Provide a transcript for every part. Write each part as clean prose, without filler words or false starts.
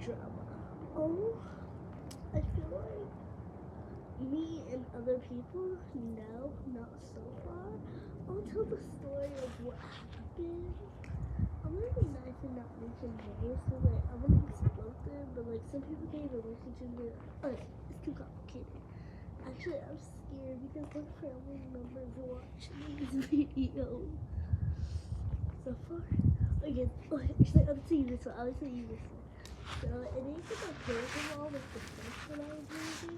drama. Oh, I feel like me and other people, no, not so far. I'll tell the story of what happened. I'm gonna be nice and not mention names, so like I'm gonna explode them, but like some people can't even listen to me. Okay, it's too complicated. Actually, I'm scared because my family members watch these videos. So far, okay, actually, I'll tell you this one. I'll tell you this one. So it ain't like a terrible one with the first one I was using,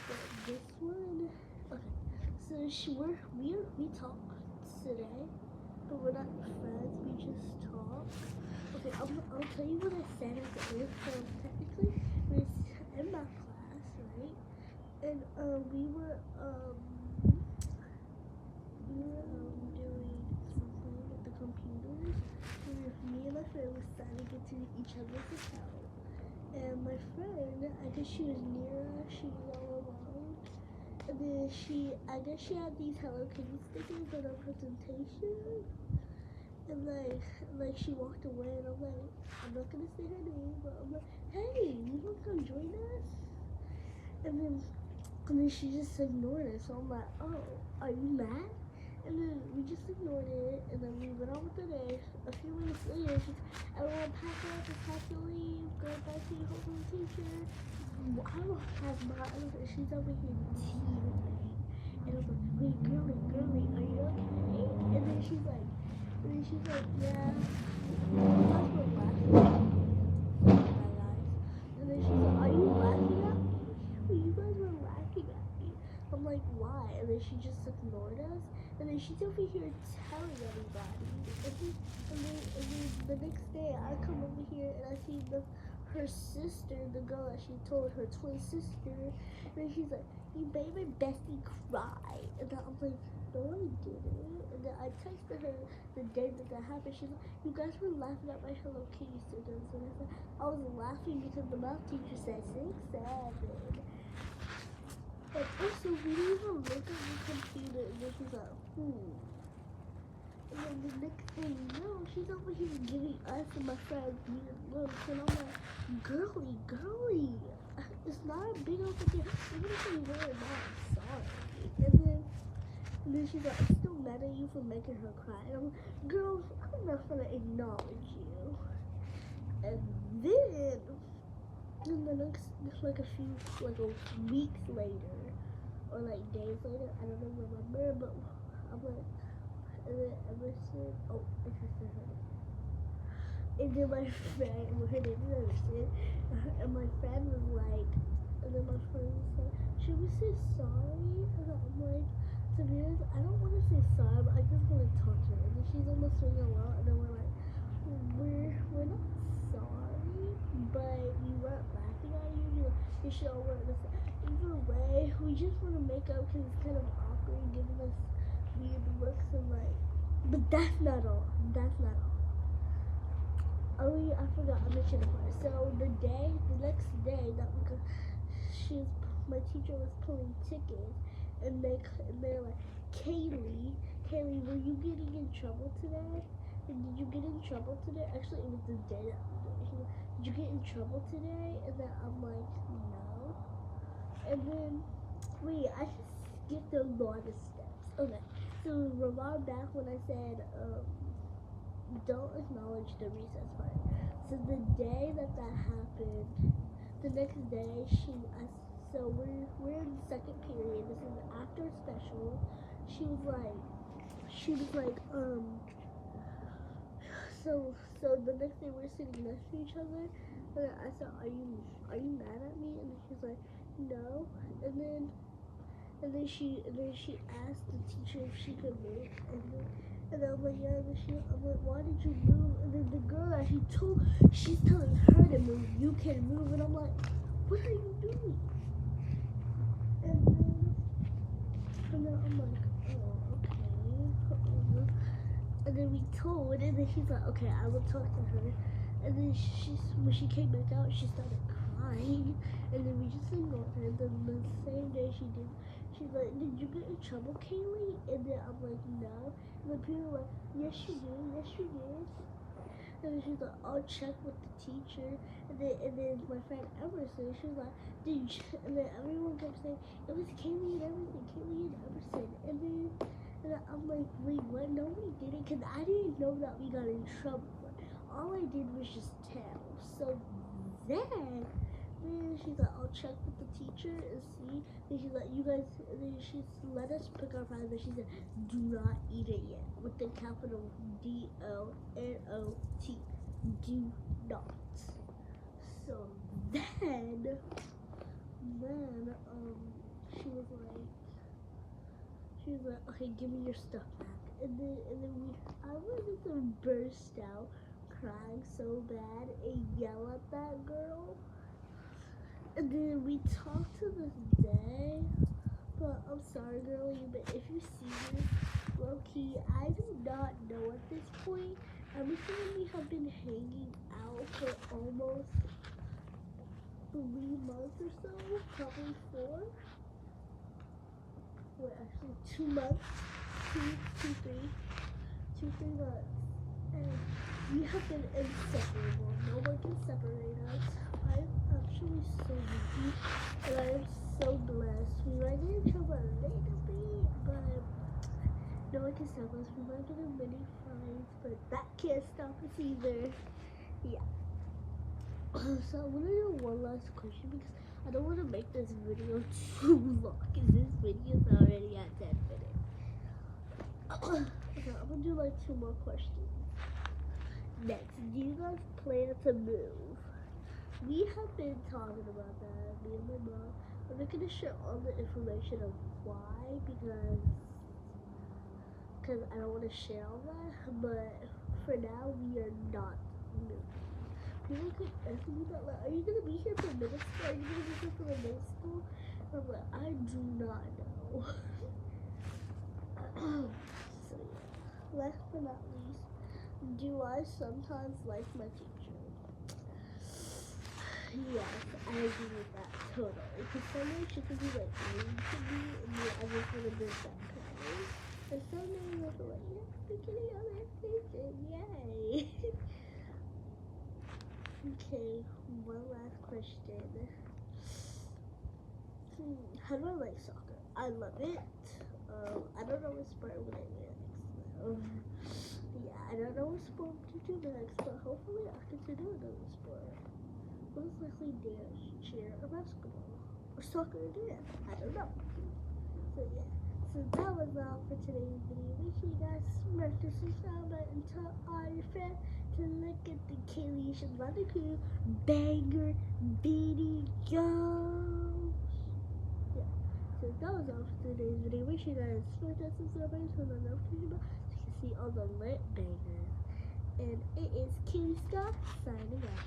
but this one, okay. So we talk today, but we're not friends. We just talk. Okay, I'll tell you what I said at the end. So technically, we was in my class, right? And we were doing something with the computers. Me and my friend were signing into each other's account. And my friend, I guess she was near us, she was all alone. And then I guess she had these Hello Kitty stickers on her presentation. And like she walked away, and I'm like, I'm not gonna say her name, but I'm like, hey, you wanna come join us? And then she just ignored it. So I'm like, oh, are you mad? And then we just ignored it, and then we went on with the day. A few minutes later, she's, everyone pack up, it's time to leave, go back to your home teacher. I don't have my other, she's over here teething. And I'm like, wait, girly, are you okay? And then she's like, yeah. That's what laughing. My guys. And then she's like, are you laughing at me? You guys were laughing at me. I'm like, why? And then she just ignored us. And then she's over here telling everybody. And then the next day, I come over here and I see her sister, the girl that she told, her twin sister. And then she's like, you made my bestie cry. And then I'm like, no, I didn't. And then I texted her the day that happened. She's like, you guys were laughing at my Hello Kitty stickers. And I said, I was laughing because the math teacher said 6, 7. And also, we didn't even look at the computer, and then she's like, And then the next thing you know, she's over here giving us and my friends weird looks, and I'm like, girly, it's not a big old deal. Even if we were not, I'm sorry. And then she's like, I'm still mad at you for making her cry. And I'm like, girls, I'm not gonna acknowledge you. And then, in the next, like a weeks later, or like days later, I don't remember, but I'm like, and then Emerson, I just said her name. And then my friend, her name is Emerson, and my friend was like, and then my friend was like, should we say sorry? And I'm like, to be honest, I don't want to say sorry, but I just want to talk to her. And then she's almost doing a lot, and then we're like, we're not sorry, but we weren't laughing at you. You should all wear this. Either way, we just want to make up because it's kind of awkward giving us weird looks and like, but that's not all. Oh yeah, I forgot I mentioned the part. So the next day that my teacher was pulling tickets, and they're like, Kaylee, were you getting in trouble today? And did you get in trouble today? Actually, it was the day that we did it. Did you get in trouble today? And then I'm like, no. And then, wait, I just skipped a lot of steps. Okay, so rewind back when I said, don't acknowledge the recess part. So the day that happened, the next day, so we're in the second period. This is after special. She was like, so the next day we're sitting next to each other, and I said, are you mad at me? And she's like, no. And then she asked the teacher if she could move, and I'm like, yeah. I'm like, why did you move? And then the girl that she's telling her to move. You can move, and I'm like, what are you doing? And then I'm like, oh, okay. And then we told, and then she's like, okay, I will talk to her. And then when she came back out, she started crying. And then we just ignored her. And then the same day she's like, did you get in trouble, Kaylee? And then I'm like, no. And then people were like, yes, you did. And then she's like, I'll check with the teacher. And then my friend Emerson, she was like, and then everyone kept saying, it was Kaylee and Emerson, Kaylee and Emerson. And then I'm like, wait, what? Nobody did it? Because I didn't know that we got in trouble. All I did was just tell. So then she's like, I'll check with the teacher and see. And she's like, you guys, and then she's let us pick our prize. And she said, do not eat it yet. With the capital D-O-N-O-T. Do not. So then, she was like, okay, give me your stuff back. And then I wanted to burst out crying so bad and yell at that girl. And then we talked to this day, but I'm sorry, girl, but if you see me, low key, I do not know at this point. Emerson and me have been hanging out for almost 3 months or so, probably 4. Wait, actually 2 months, 3 months. And we have been inseparable. No one can separate us. I'm actually so lucky, and I am so blessed. We might get in trouble a little bit, but no one can stop us. We might get in many fights, but that can't stop us either. Yeah. So I'm gonna do one last question because I don't want to make this video too long because this video is already at 10 minutes. Okay, I'm gonna do like 2 more questions. Next, do you guys plan to move? We have been talking about that, me and my mom. I'm not gonna share all the information of why because I don't want to share all that. But for now, we are not moving. People keep asking me that, like, are you gonna be here for middle school? Are you gonna be here for the middle school? I'm like, I do not know. So yeah. Last but not least, do I sometimes like my teacher? Yes, I agree with that totally. Because sometimes she could be like mean to me, and then I just want to be that kind. And sometimes I'll be like, yeah, we're getting on that station, yay! Okay, one last question. How do I like soccer? I love it. I don't know what sport I'm gonna do next. Yeah, I don't know what sport to do next, but hopefully I can do another sport. Most likely dance, cheer, or basketball. Or soccer or dance. I don't know. So yeah. So that was all for today's video. Make sure you guys smash the subscribe button and tell all your friends to look at the Kaylee Shabana banger video. Yeah. So that was all for today's video. Make sure you guys smash that subscribe button, turn on the notification bell so you can see all the lit bangers. And it is Kaylee Scott signing out.